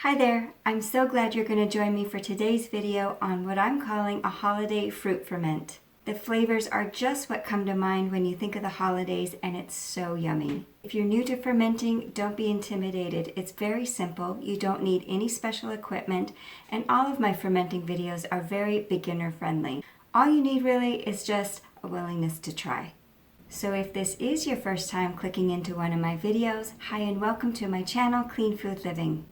Hi there, I'm so glad you're going to join me for today's video on what I'm calling a holiday fruit ferment. The flavors are just what come to mind when you think of the holidays, and it's so yummy. If you're new to fermenting, don't be intimidated. It's very simple. You don't need any special equipment, and all of my fermenting videos are very beginner friendly. All you need really is just a willingness to try. So if this is your first time clicking into one of my videos, hi and welcome to my channel, Clean Food Living.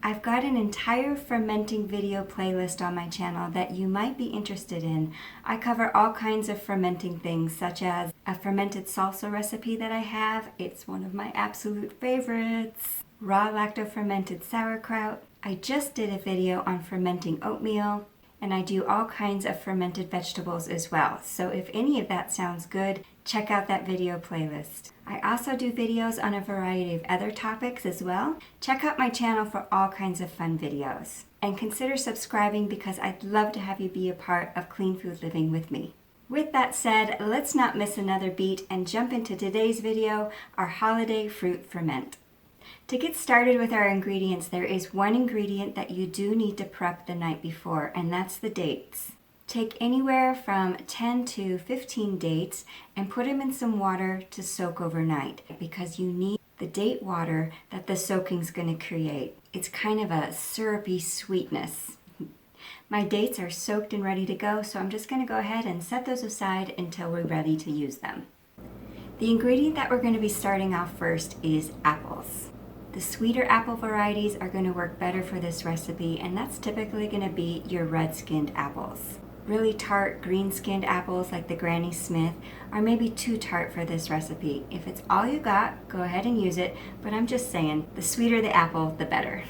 I've got an entire fermenting video playlist on my channel that you might be interested in. I cover all kinds of fermenting things, such as a fermented salsa recipe that I have. It's one of my absolute favorites. Raw lacto-fermented sauerkraut. I just did a video on fermenting oatmeal, and I do all kinds of fermented vegetables as well. So if any of that sounds good, check out that video playlist. I also do videos on a variety of other topics as well. Check out my channel for all kinds of fun videos. And consider subscribing because I'd love to have you be a part of Clean Food Living with me. With that said, let's not miss another beat and jump into today's video, our holiday fruit ferment. To get started with our ingredients, there is one ingredient that you do need to prep the night before, and that's the dates. Take anywhere from 10 to 15 dates and put them in some water to soak overnight because you need the date water that the soaking's going to create. It's kind of a syrupy sweetness. My dates are soaked and ready to go, so I'm just going to go ahead and set those aside until we're ready to use them. The ingredient that we're going to be starting off first is apples. The sweeter apple varieties are going to work better for this recipe, and that's typically going to be your red-skinned apples. Really tart green-skinned apples like the Granny Smith are maybe too tart for this recipe. If it's all you got, go ahead and use it, but I'm just saying, the sweeter the apple, the better.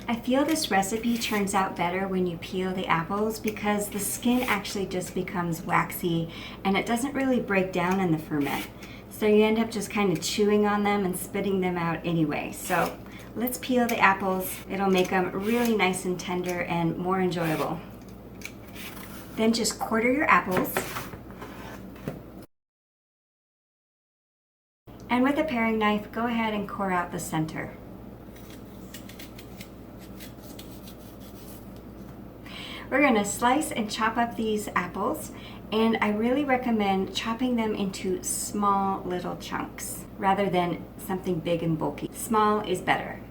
I feel this recipe turns out better when you peel the apples because the skin actually just becomes waxy and it doesn't really break down in the ferment. So you end up just kind of chewing on them and spitting them out anyway. So let's peel the apples. It'll make them really nice and tender and more enjoyable. Then just quarter your apples. And with a paring knife, go ahead and core out the center. We're going to slice and chop up these apples, and I really recommend chopping them into small little chunks rather than something big and bulky. Small is better.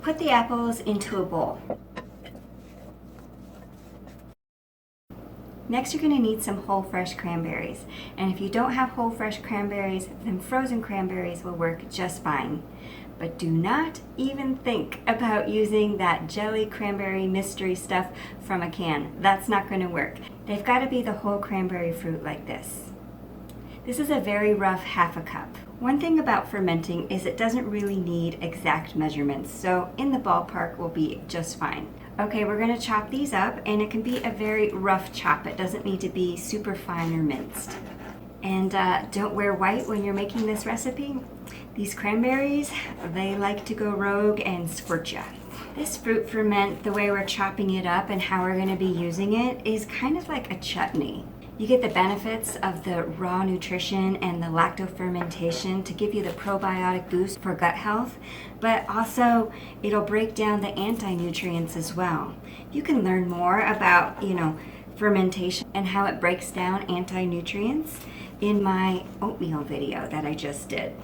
Put the apples into a bowl. Next, you're going to need some whole fresh cranberries. And if you don't have whole fresh cranberries, then frozen cranberries will work just fine. But do not even think about using that jelly cranberry mystery stuff from a can. That's not going to work. They've got to be the whole cranberry fruit like this. This is a very rough ½ a cup. One thing about fermenting is it doesn't really need exact measurements, so in the ballpark will be just fine. Okay, we're going to chop these up, and it can be a very rough chop. It doesn't need to be super fine or minced. And don't wear white when you're making this recipe. These cranberries, they like to go rogue and squirt ya. This fruit ferment, the way we're chopping it up and how we're going to be using it, is kind of like a chutney. You get the benefits of the raw nutrition and the lacto-fermentation to give you the probiotic boost for gut health, but also it'll break down the anti-nutrients as well. You can learn more about, fermentation and how it breaks down anti-nutrients in my oatmeal video that I just did.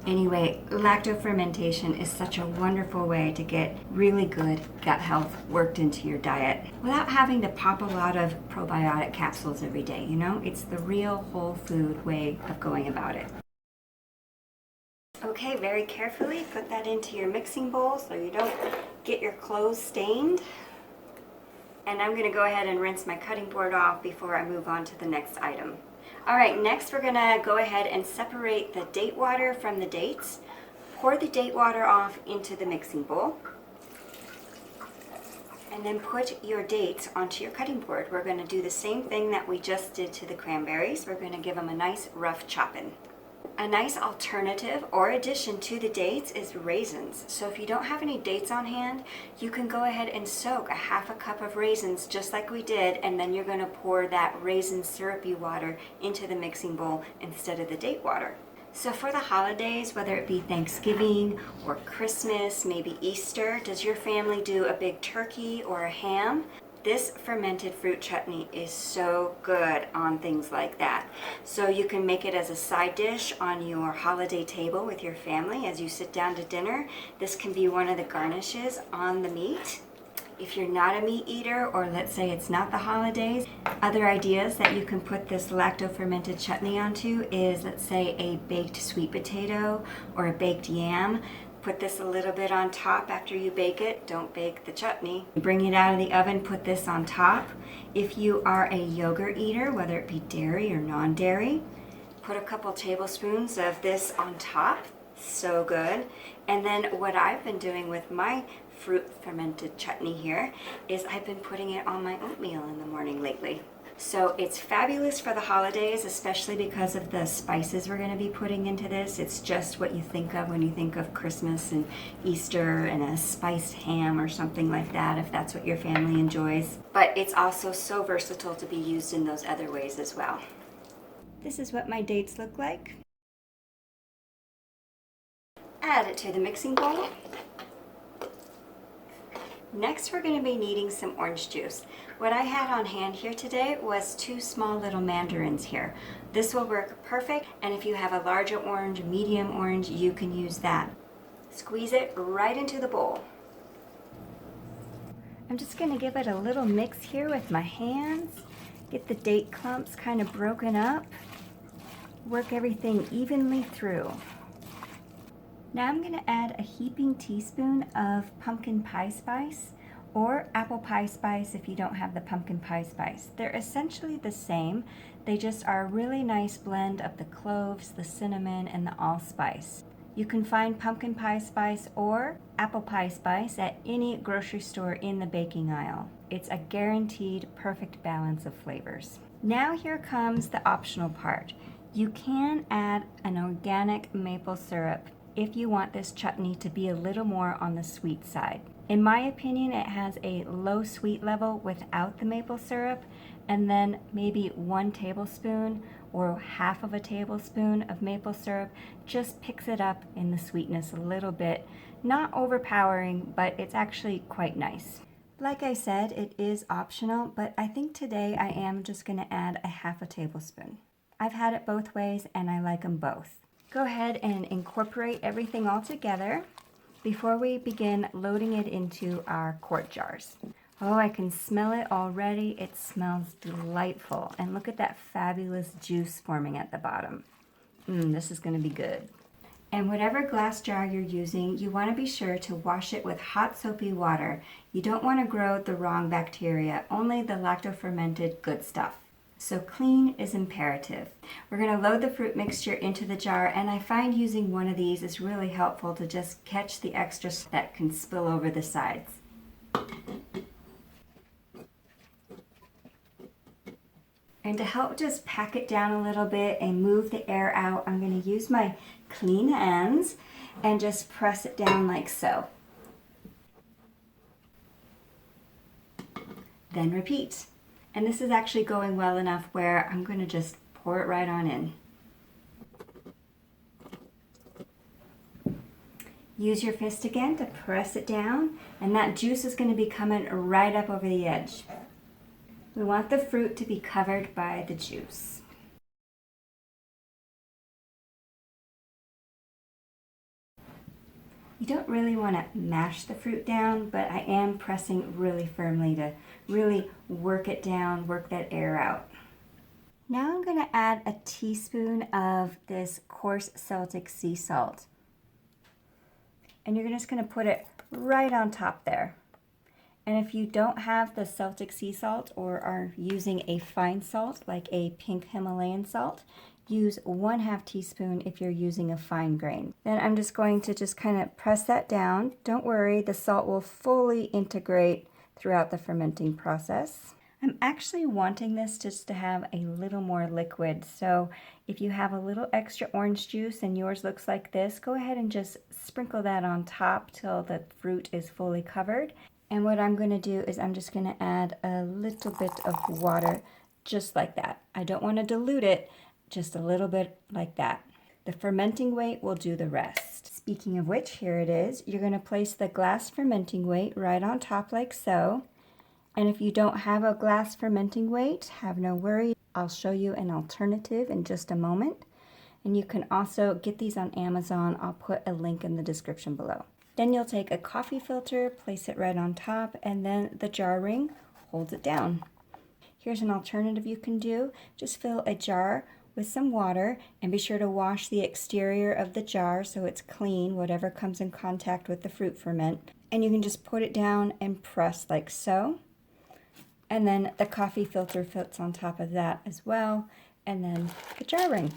Anyway, lacto-fermentation is such a wonderful way to get really good gut health worked into your diet without having to pop a lot of probiotic capsules every day, It's the real whole food way of going about it. Okay, very carefully put that into your mixing bowl so you don't get your clothes stained. And I'm going to go ahead and rinse my cutting board off before I move on to the next item. Alright, next we're going to go ahead and separate the date water from the dates. Pour the date water off into the mixing bowl. And then put your dates onto your cutting board. We're going to do the same thing that we just did to the cranberries. We're going to give them a nice rough chopping. A nice alternative or addition to the dates is raisins. So if you don't have any dates on hand, you can go ahead and soak a ½ a cup of raisins just like we did, and then you're going to pour that raisin syrupy water into the mixing bowl instead of the date water. So for the holidays, whether it be Thanksgiving or Christmas, maybe Easter, does your family do a big turkey or a ham? This fermented fruit chutney is so good on things like that. So you can make it as a side dish on your holiday table with your family as you sit down to dinner. This can be one of the garnishes on the meat. If you're not a meat eater, or let's say it's not the holidays, other ideas that you can put this lacto-fermented chutney onto is, let's say, a baked sweet potato or a baked yam. Put this a little bit on top after you bake it. Don't bake the chutney. Bring it out of the oven, put this on top. If you are a yogurt eater, whether it be dairy or non-dairy, put a couple tablespoons of this on top. So good. And then what I've been doing with my fruit fermented chutney here is I've been putting it on my oatmeal in the morning lately. So it's fabulous for the holidays, especially because of the spices we're going to be putting into this. It's just what you think of when you think of Christmas and Easter and a spiced ham or something like that, if that's what your family enjoys. But it's also so versatile to be used in those other ways as well. This is what my dates look like. Add it to the mixing bowl. Next, we're going to be needing some orange juice. What I had on hand here today was 2 small little mandarins here. This will work perfect, and if you have a larger orange, medium orange, you can use that. Squeeze it right into the bowl. I'm just going to give it a little mix here with my hands. Get the date clumps kind of broken up. Work everything evenly through. Now I'm going to add a heaping teaspoon of pumpkin pie spice or apple pie spice if you don't have the pumpkin pie spice. They're essentially the same. They just are a really nice blend of the cloves, the cinnamon, and the allspice. You can find pumpkin pie spice or apple pie spice at any grocery store in the baking aisle. It's a guaranteed perfect balance of flavors. Now here comes the optional part. You can add an organic maple syrup if you want this chutney to be a little more on the sweet side. In my opinion, it has a low sweet level without the maple syrup, and then maybe 1 tablespoon or half of a tablespoon of maple syrup just picks it up in the sweetness a little bit. Not overpowering, but it's actually quite nice. Like I said, it is optional, but I think today I am just going to add a half a tablespoon. I've had it both ways and I like them both. Go ahead and incorporate everything all together before we begin loading it into our quart jars. Oh, I can smell it already. It smells delightful. And look at that fabulous juice forming at the bottom. This is going to be good. And whatever glass jar you're using, you want to be sure to wash it with hot soapy water. You don't want to grow the wrong bacteria, only the lacto-fermented good stuff. So clean is imperative. We're going to load the fruit mixture into the jar, and I find using one of these is really helpful to just catch the extras that can spill over the sides. And to help just pack it down a little bit and move the air out, I'm going to use my clean hands and just press it down like so. Then repeat. And this is actually going well enough where I'm going to just pour it right on in. Use your fist again to press it down, and that juice is going to be coming right up over the edge. We want the fruit to be covered by the juice. You don't really want to mash the fruit down, but I am pressing really firmly to really work it down, work that air out. Now I'm going to add a teaspoon of this coarse Celtic sea salt. And you're just going to put it right on top there. And if you don't have the Celtic sea salt or are using a fine salt like a pink Himalayan salt, use 1/2 teaspoon if you're using a fine grain. Then I'm just going to just kind of press that down. Don't worry, the salt will fully integrate throughout the fermenting process. I'm actually wanting this just to have a little more liquid, so if you have a little extra orange juice and yours looks like this, go ahead and just sprinkle that on top till the fruit is fully covered. And what I'm going to do is I'm just going to add a little bit of water just like that. I don't want to dilute it, just a little bit like that. The fermenting weight will do the rest. Speaking of which, here it is. You're going to place the glass fermenting weight right on top like so. And if you don't have a glass fermenting weight, have no worry. I'll show you an alternative in just a moment. And you can also get these on Amazon. I'll put a link in the description below. Then you'll take a coffee filter, place it right on top, and then the jar ring holds it down. Here's an alternative you can do. Just fill a jar with some water and be sure to wash the exterior of the jar so it's clean, whatever comes in contact with the fruit ferment. And you can just put it down and press like so. And then the coffee filter fits on top of that as well. And then the jar ring.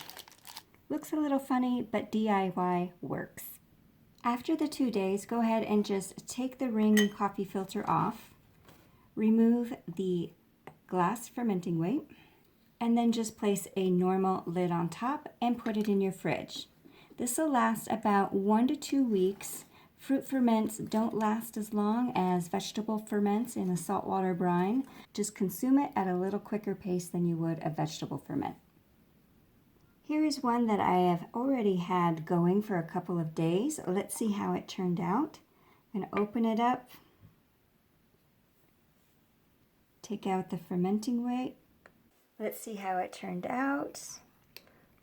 Looks a little funny, but DIY works. After the 2 days, go ahead and just take the ring and coffee filter off. Remove the glass fermenting weight. And then just place a normal lid on top and put it in your fridge. This will last about 1 to 2 weeks. Fruit ferments don't last as long as vegetable ferments in a saltwater brine. Just consume it at a little quicker pace than you would a vegetable ferment. Here is one that I have already had going for a couple of days. Let's see how it turned out. I'm going to open it up. Take out the fermenting weight. Let's see how it turned out.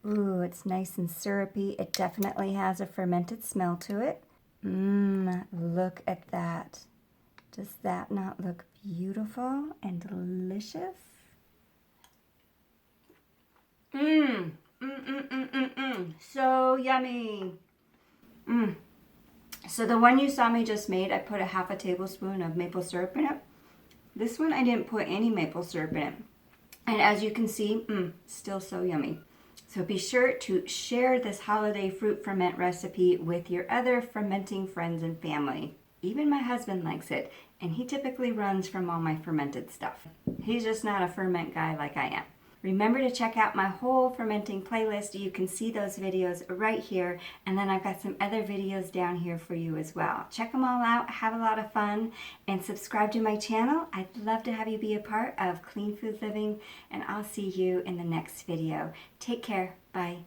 Ooh, it's nice and syrupy. It definitely has a fermented smell to it. Look at that. Does that not look beautiful and delicious? So yummy. So the one you saw me just made, I put a half a tablespoon of maple syrup in it. This one I didn't put any maple syrup in it. And as you can see, still so yummy. So be sure to share this holiday fruit ferment recipe with your other fermenting friends and family. Even my husband likes it, and he typically runs from all my fermented stuff. He's just not a ferment guy like I am. Remember to check out my whole fermenting playlist. You can see those videos right here, and then I've got some other videos down here for you as well. Check them all out, have a lot of fun, and subscribe to my channel. I'd love to have you be a part of Clean Food Living, and I'll see you in the next video. Take care. Bye.